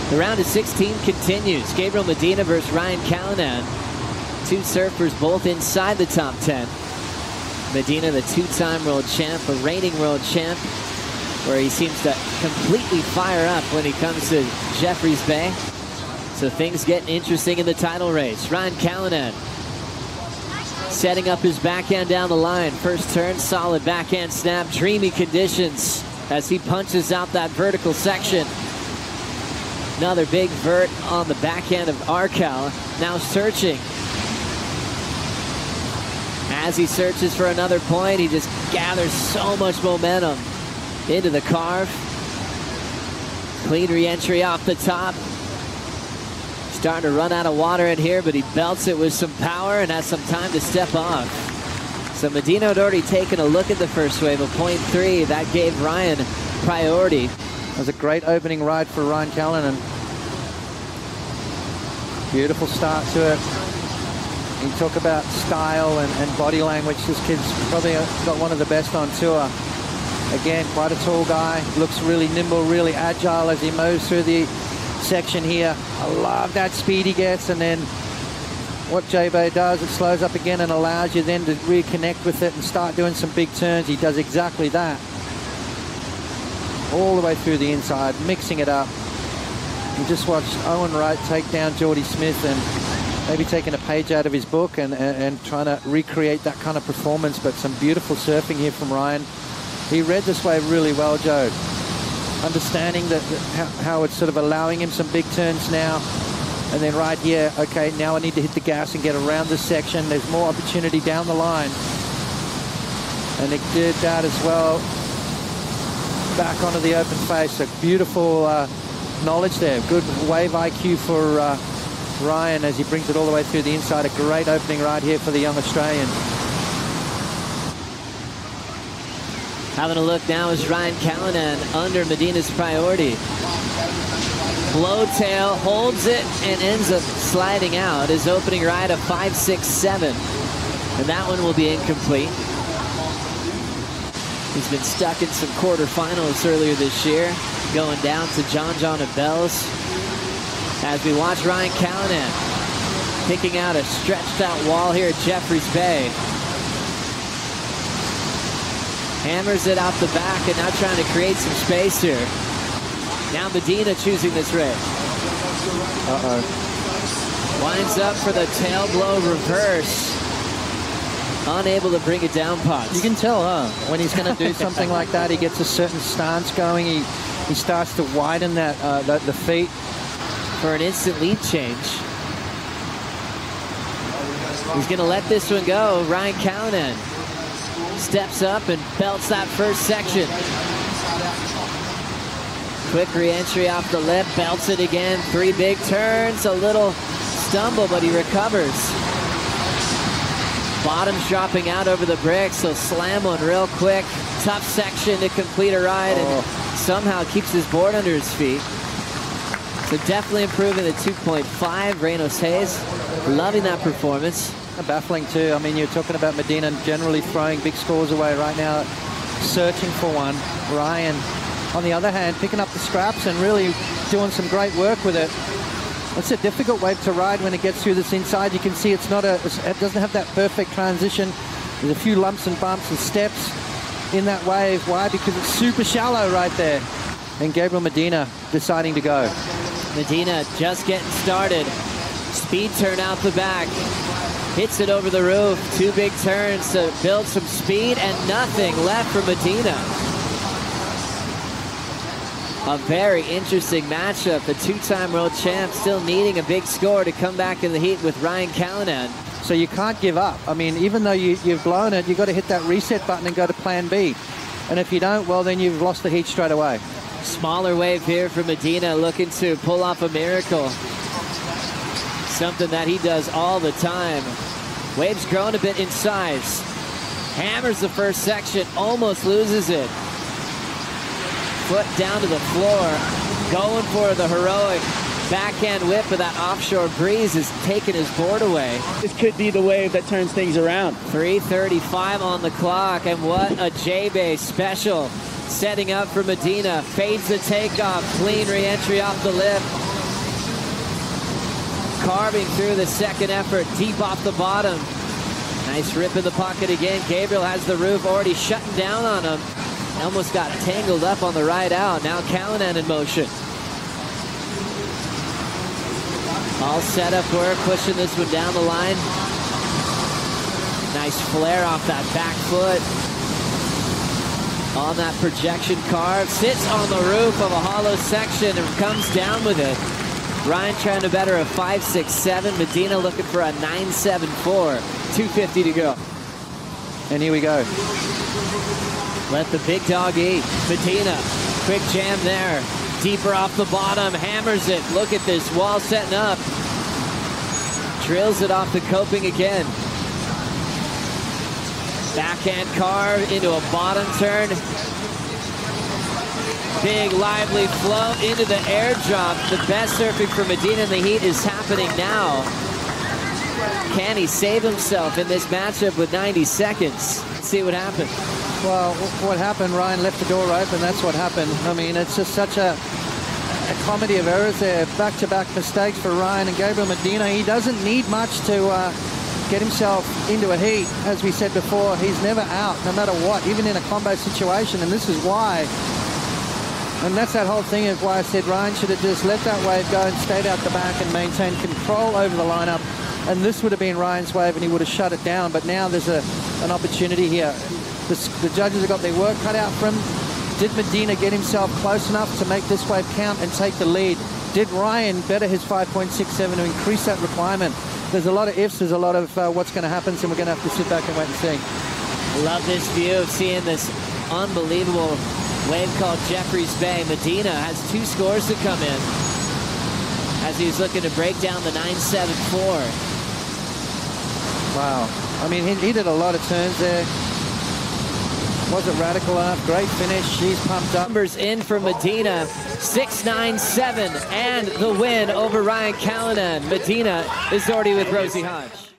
The round of 16 continues. Gabriel Medina versus Ryan Callinan. Two surfers both inside the top 10. Medina, the two-time world champ, a reigning world champ, where he seems to completely fire up when he comes to Jeffreys Bay. So things getting interesting in the title race. Ryan Callinan setting up his backhand down the line. First turn, solid backhand snap, dreamy conditions as he punches out that vertical section. Another big vert on the backhand of Arcal. Now searching. As he searches for another point, he just gathers so much momentum into the carve. Clean re-entry off the top. Starting to run out of water in here, but he belts it with some power and has some time to step off. So Medina had already taken a look at the first wave of 0.3. That gave Ryan priority. It was a great opening ride for Ryan Callinan. Beautiful start to it. You talk about style and body language. This kid's probably got one of the best on tour. Again, quite a tall guy. Looks really nimble, really agile as he moves through the section here. I love that speed he gets, and then what J-Bay does, it slows up again and allows you then to reconnect with it and start doing some big turns. He does exactly that. All the way through the inside, mixing it up. You just watched Owen Wright take down Geordie Smith and maybe taking a page out of his book and trying to recreate that kind of performance, but some beautiful surfing here from Ryan. He read this wave really well, Joe. Understanding that how it's sort of allowing him some big turns now. And then right here, okay, now I need to hit the gas and get around this section. There's more opportunity down the line. And it did that as well. Back onto the open face. A beautiful knowledge there. Good wave IQ for Ryan as he brings it all the way through the inside. A great opening right here for the young Australian. Having a look now is Ryan Callinan under Medina's priority. Blowtail holds it and ends up sliding out. His opening ride of 5.67, and that one will be incomplete. He's been stuck in some quarterfinals earlier this year, going down to John at Bells. As we watch Ryan Callinan picking out a stretched out wall here at Jeffreys Bay. Hammers it out the back and now trying to create some space here. Now Medina choosing this race. Winds up for the tail blow reverse. Unable to bring it down, Potts. You can tell, huh? When he's going to do something like that, he gets a certain stance going. He starts to widen that the feet. For an instant lead change. He's going to let this one go. Ryan Callinan steps up and belts that first section. Quick re-entry off the lip, belts it again. Three big turns, a little stumble, but he recovers. Bottom's dropping out over the bricks, so slam one real quick. Tough section to complete a ride, and somehow keeps his board under his feet. So definitely improving the 2.5. Reynolds Hayes, loving that performance. Baffling too. I mean, you're talking about Medina generally throwing big scores away right now, searching for one. Ryan, on the other hand, picking up the scraps and really doing some great work with it. It's a difficult wave to ride when it gets through this inside. You can see it doesn't have that perfect transition. There's a few lumps and bumps and steps in that wave. Why? Because it's super shallow right there. And Gabriel Medina deciding to go. Medina just getting started. Speed turn out the back. Hits it over the roof. Two big turns to build some speed and nothing left for Medina. A very interesting matchup. The two-time world champ still needing a big score to come back in the heat with Ryan Callinan. So you can't give up. I mean, even though you've blown it, you've got to hit that reset button and go to plan B. And if you don't, well, then you've lost the heat straight away. Smaller wave here for Medina, looking to pull off a miracle. Something that he does all the time. Wave's grown a bit in size. Hammers the first section, almost loses it. Foot down to the floor, going for the heroic backhand whip, but that offshore breeze is taking his board away. This could be the wave that turns things around. 3:35 on the clock, and what a J-Bay special. Setting up for Medina, fades the takeoff, clean re-entry off the lip. carving through the second effort, deep off the bottom. Nice rip in the pocket again. Gabriel has the roof already shutting down on him. Almost got tangled up on the ride out. Now Callinan in motion. All setup work, pushing this one down the line. Nice flare off that back foot. On that projection carve. Sits on the roof of a hollow section and comes down with it. Ryan trying to better a 5.67. Medina looking for a 9.74. 2:50 to go. And here we go. Let the big dog eat. Medina, quick jam there. Deeper off the bottom, hammers it. Look at this wall setting up. Drills it off the coping again. Backhand carve into a bottom turn. Big lively flow into the airdrop. The best surfing for Medina in the heat is happening now. Can he save himself in this matchup with 90 seconds? Let's see what happens. Well, what happened, Ryan left the door open. That's what happened. I mean, it's just such a comedy of errors there. Back-to-back mistakes for Ryan and Gabriel Medina. He doesn't need much to get himself into a heat. As we said before, he's never out, no matter what, even in a combo situation. And this is why. And that's that whole thing of why I said Ryan should have just let that wave go and stayed out the back and maintained control over the lineup. And this would have been Ryan's wave and he would have shut it down. But now there's an opportunity here. The judges have got their work cut out for him. Did Medina get himself close enough to make this wave count and take the lead? Did Ryan better his 5.67 to increase that requirement? There's a lot of ifs, there's a lot of what's going to happen, so we're going to have to sit back and wait and see. Love this view of seeing this unbelievable wave called Jeffreys Bay. Medina has 2 scores to come in as he's looking to break down the 9.74. Wow. I mean, he did a lot of turns there. Wasn't radical enough. Great finish. She's pumped up. Numbers in for Medina. 6.97 and the win over Ryan Callinan. Medina is already with Rosie Hodge.